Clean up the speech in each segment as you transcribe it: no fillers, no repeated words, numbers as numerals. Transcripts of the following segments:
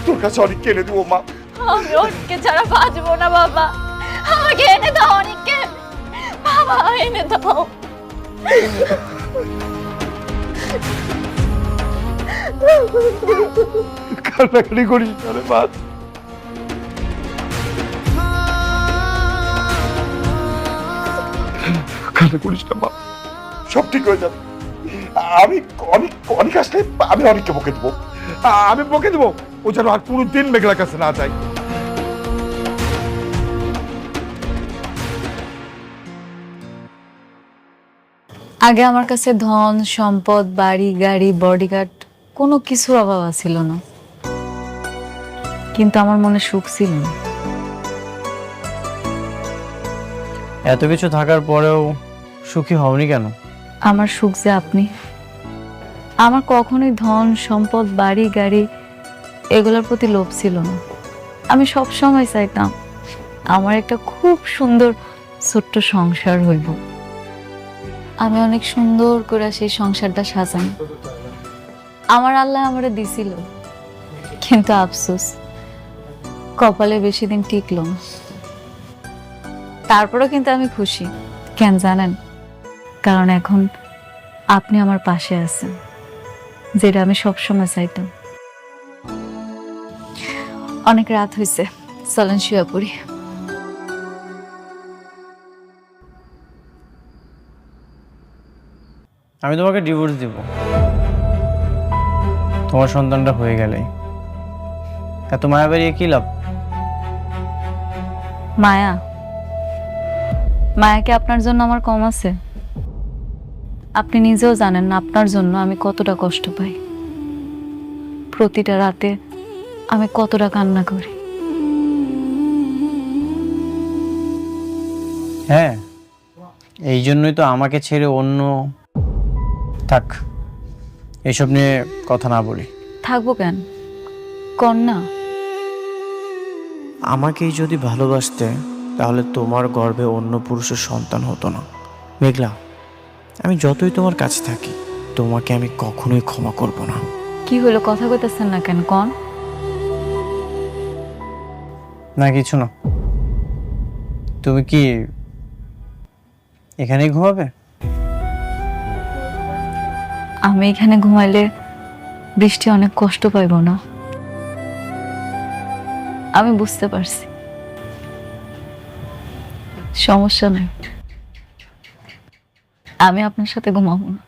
তোর কাছে অনেককে এনে দেবো মা। আমি অনেককে ছাড়া বাঁচবো না বাবা, আমাকে এনে দাও অনেককে, বাবা এনে দাও। কান্নাকাটি করিস না রে মা, কান্না করিস না মা, সব ঠিক হয়ে যাবে। আমি অনেক অনেক আসলে আমি অনেককে বকে দেবো, আমি বকে দেবো, ও যেন আর কোনোদিন মেঘলার কাছে না যায়। আগে আমার কাছে ধন সম্পদ, বাড়ি গাড়ি, বডিগার্ড কোনো কিছুর অভাব ছিল না, কিন্তু আমার মনে সুখ ছিল না। এত কিছু থাকার পরেও সুখী হওনি কেন? আমার সুখ যে আপনি। আমার কখনোই ধন সম্পদ, বাড়ি গাড়ি এগুলোর প্রতি লোভ ছিল না। আমি সব সময় চাইতাম আমার একটা খুব সুন্দর ছোট্ট সংসার হইব। আমি অনেক সুন্দর করে সেই সংসারটা সাজাই। আমার আল্লাহ আমারে দিছিল, কিন্তু আফসোস কপালে বেশি দিন টিকলো না। তারপরেও কিন্তু আমি খুশি, কেন জানেন? কারণ এখন আপনি আমার পাশে আছেন, যেটা আমি সবসময় চাইতাম। অনেক রাত হয়েছে, চলেন শুয়ে পড়ি। আমি তোমাকে ডিভোর্স দিব তোমার সন্তানটা হয়ে গেলে। এত মায়া বাড়িয়ে কি লাভ? মায়া? মায়া কি আপনার জন্য আমার কম আছে? আপনি নিজেও জানেন না আপনার জন্য আমি কতটা কষ্ট পাই। প্রতিটা রাতে আমি কতটা কান্না করি। হ্যাঁ, এই জন্যই তো আমাকে ছেড়ে অন্য। থাক, এইসব নিয়ে কথা না বলি। থাকবো কেন, কন্যা? আমাকেই যদি ভালোবাসতে তাহলে তোমার গর্ভে অন্য পুরুষের সন্তান হতো না। মেঘলা, আমি যতই তোমার কাছে থাকি তোমাকে আমি কখনোই ক্ষমা করব না। কি হলো, কথা কইতেছেন না কেন? কন। না, কিছু না। তুমি কি এখানেই ঘুমাবে? আমি এখানে ঘুমাইলে বৃষ্টি অনেক কষ্ট পাইব না? আমি বুঝতে পারছি, সমস্যা নেই, আমি আপনার সাথে ঘুমাবো না।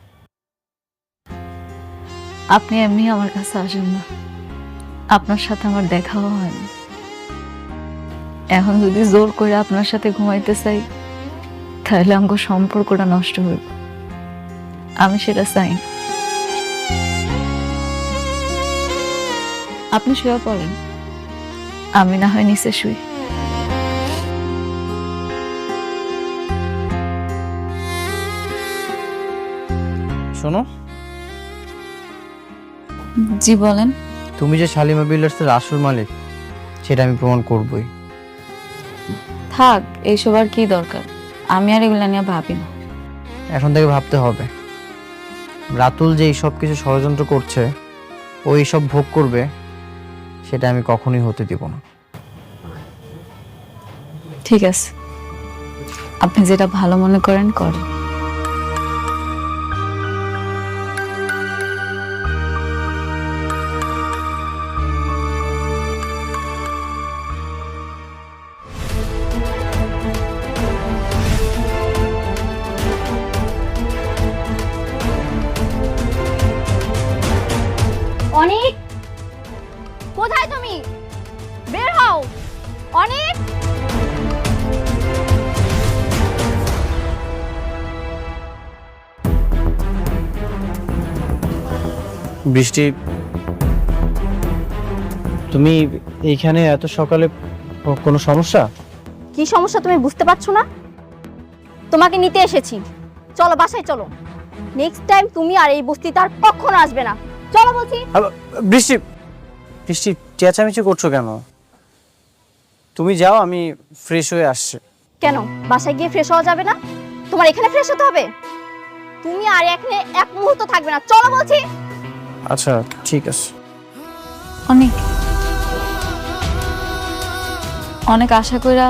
আপনি এমনি আমার কাছে আসেন না, আপনার সাথে আমার দেখাও হয় না। এখন যদি জোর করে আপনার সাথে ঘুমাইতে চাই তাহলে আমার সম্পর্কটা নষ্ট হইব। আমি সেটা চাই না। আপনি শুয়ে পড়েন, আমি না হয় নিচে শুই। শোনো, জি বলেন। তুমি যে শালিমা বিল্ডার্সের আসল মালিক সেটা আমি প্রমাণ করবই। থাক, এইসব আর কি দরকার, আমি আর এগুলা নিয়ে ভাবি না। এখন থেকে ভাবতে হবে, রাতুল যে এই সব কিছু ষড়যন্ত্র করছে, ও এইসব ভোগ করবে, সেটা আমি কখনোই হতে দিব না। ঠিক আছে, আপনি যেটা ভালো মনে করেন করেন। অনেক, কোথায় তুমি? বের হও অনেক। বৃষ্টি, তুমি এইখানে এত সকালে? কোনো সমস্যা? কি সমস্যা তুমি বুঝতে পারছো না? তোমাকে নিতে এসেছি, চলো বাসায় চলো। নেক্সট টাইম তুমি আর এই বস্তিতে আর কখনো আসবে না। চলো বলছি। বৃষ্টি, বৃষ্টি চেঁচামেচি করছো কেন? তুমি যাও, আমি ফ্রেশ হয়ে আসছি। কেন বাসায় গিয়ে ফ্রেশ হওয়া যাবে না? তোমার এখানে ফ্রেশ হতে হবে। তুমি আর এখানে এক মুহূর্ত থাকবে না, চলো বলছি। আচ্ছা ঠিক আছে। অনেক, অনেক আশা কইরা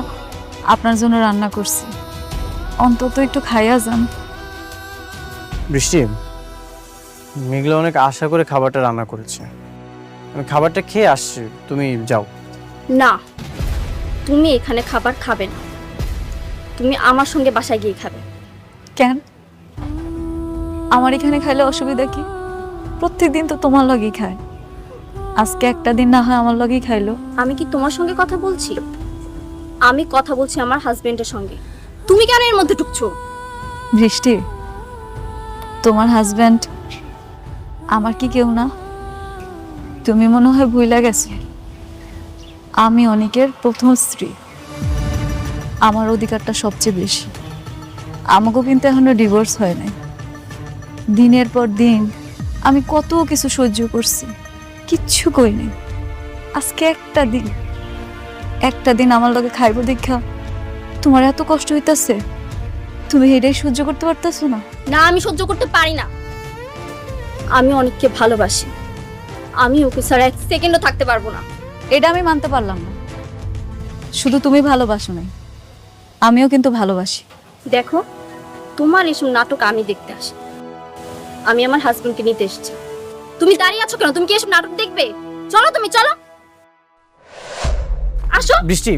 আপনার জন্য রান্না করছি, অন্তত একটু খাইয়া যান। বৃষ্টি, মেঘলা অনেক আশা করে খাবারটা রান্না করেছে, আমি খাবারটা খেয়ে আসছি, তুমি যাও। না, তুমি এখানে খাবার খাবে না, তুমি আমার সঙ্গে বাসায় গিয়ে খাবে। কেন? আমার এখানে খাইলে অসুবিধা কি? প্রত্যেকদিন তো তোমার লগেই খায়, আজকে একটা দিন না হয় আমার লগেই খাইলো। আমি কি তোমার সঙ্গে কথা বলছি? আমি কথা বলছি আমার হাজবেন্ডের সঙ্গে। তুমি কেন এর মধ্যে ঢুকছো? বৃষ্টি, তোমার হাজবেন্ড আমার কি কেউ না? তুমি মনে হয় ভুইলা গেছো, আমি অনেকের প্রথম স্ত্রী, আমার অধিকারটা সবচেয়ে বেশি। আমাকেও কিন্তু এখনো ডিভোর্স হয় নাই। দিনের পর দিন আমি কত কিছু সহ্য করছি, কিচ্ছু কই নাই। আজকে একটা দিন আমার লগে খাইব দেখা তোমার এত কষ্ট হইতাছে, তুমি এটাই সহ্য করতে পারতেছো না? না, আমি সহ্য করতে পারি না। আমি অনেককে ভালোবাসি, আমি ওকে ছাড়া এক সেকেন্ডও থাকতে পারবো না। এটা আমি মানতে পারলাম না। শুধু তুমি ভালোবাসো নাই, আমিও কিন্তু ভালোবাসি। দেখো, তোমার এসব নাটক আমি দেখতে আসি, আমি আমার হাজবেন্ডকে নিতে এসেছি। তুমি দাঁড়িয়ে আছো কেন? তুমি কি এসব নাটক দেখবে? চলো, তুমি চলো, আসো। বৃষ্টি,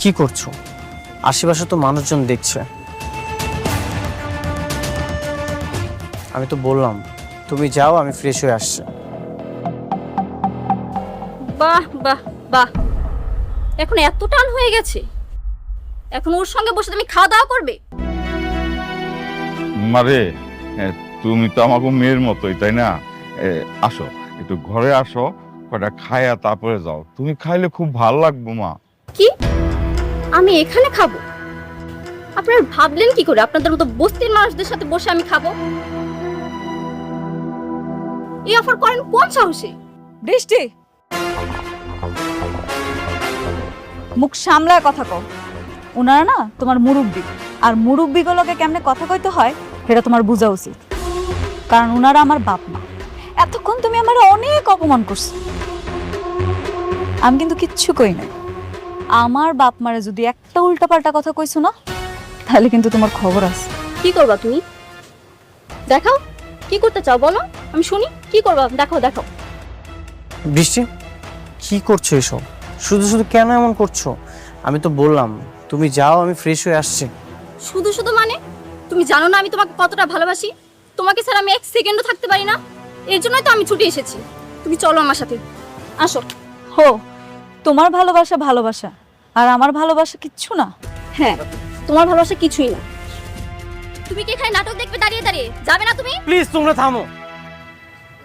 কি করছো? আশেপাশে তো মানুষজন দেখছে। আমি তো বললাম তুমি যাও, আমি ফ্রেশ হয়ে আসছি। বাহ বাহ বাহ, এখন এত টান হয়ে গেছে, এখন ওর সঙ্গে বসে তুমি খাওয়া দাওয়া করবে? মারে, তুমি তো আমাকে মেয়ের মতোই, তাই না? আসো, একটু ঘরে আসো, কটা খায়া তারপরে যাও। তুমি খাইলে খুব ভালো লাগবো মা। কি? আমি এখানে খাবো? আপনারা ভাবলেন কি করে আপনাদের মতো বস্তির মানুষদের সাথে বসে আমি খাবো? এই অফার করেন কোন সাহসে? বৃষ্টি, মুখ সামলায় কথা কও। ওনারা না তোমার মুরব্বি, আর মুরব্বিগুলোকে কেমনে কথা কইতে হয় সেটা তোমার বোঝা উচিত, কারণ ওনারা আমার বাপ মা। এতক্ষণ তুমি আমার অনেক অপমান করছো, আমি কিন্তু কিচ্ছু কই নাই। আমার বাপ মারে যদি একটা উল্টাপাল্টা কথা কইছো না, তাহলে কিন্তু তোমার খবর আছে। কি করবা তুমি? দেখাও, কি করতে চাও বলো, আমি শুনি। কি করবা? দেখাও দেখাও। বৃষ্টি, কি করছো এসব? শুধু শুধু কেন এমন করছো? আমি তো বললাম তুমি যাও, আমি ফ্রেশ হয়ে আসছি। শুধু শুধু মানে? তুমি জানো না আমি তোমাকে কতটা ভালোবাসি? তোমাকে ছাড়া আমি এক সেকেন্ডও থাকতে পারি না। এর জন্যই তো আমি ছুটে এসেছি। তুমি চলো আমার সাথে, আসো। হো, তোমার ভালোবাসা ভালোবাসা, আর আমার ভালোবাসা কিচ্ছু না। হ্যাঁ, তোমার ভালোবাসা কিছুই না। তুমি কি এখানে নাটক দেখবে দাঁড়িয়ে দাঁড়িয়ে? যাবে না তুমি? প্লিজ তোমরা থামো।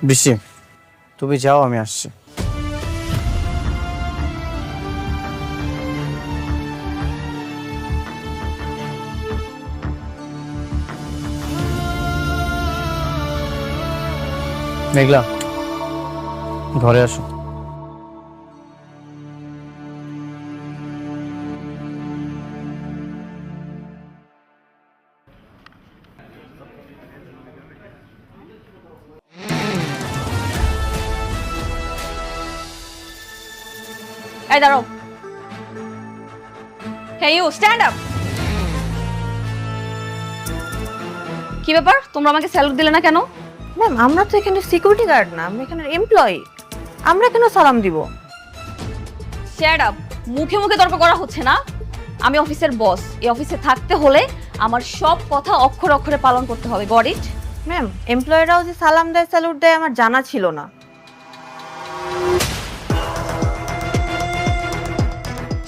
বৃষ্টি, তুমি যাও, আমি আসছি। মেঘলা, ঘরে আসো। এই দাঁড়াও। Hey you, stand up. কি ব্যাপার, তোমরা আমাকে স্যালুট দিলে না কেন? ম্যাম, আমরা তো এখানে সিকিউরিটি গার্ড না, আমরা এখানে এমপ্লয়ি, আমরা কেন সালাম দিব? Stand up. মুখে মুখে তর্ক করা হচ্ছে না। আমি অফিসের বস, এই অফিসে থাকতে হলে আমার সব কথা অক্ষরে অক্ষরে পালন করতে হবে। Got it? ম্যাম, এমপ্লয়িরাও যে সালাম দেয়, স্যালুট দেয় আমার জানা ছিল না।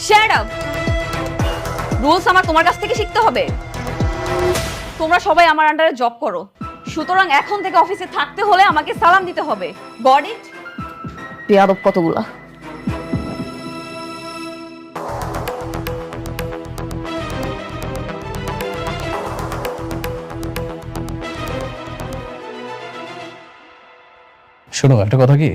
Shut up. রুলস আমার তোমার কাছ থেকে শিখতে হবে। তোমরা সবাই আমার আন্ডারে জব করো, সুতরাং এখন থেকে অফিসে থাকতে হলে আমাকে সালাম দিতে হবে। Got it? বেয়াদব কতগুলা। শোনো, একটা কথা কি,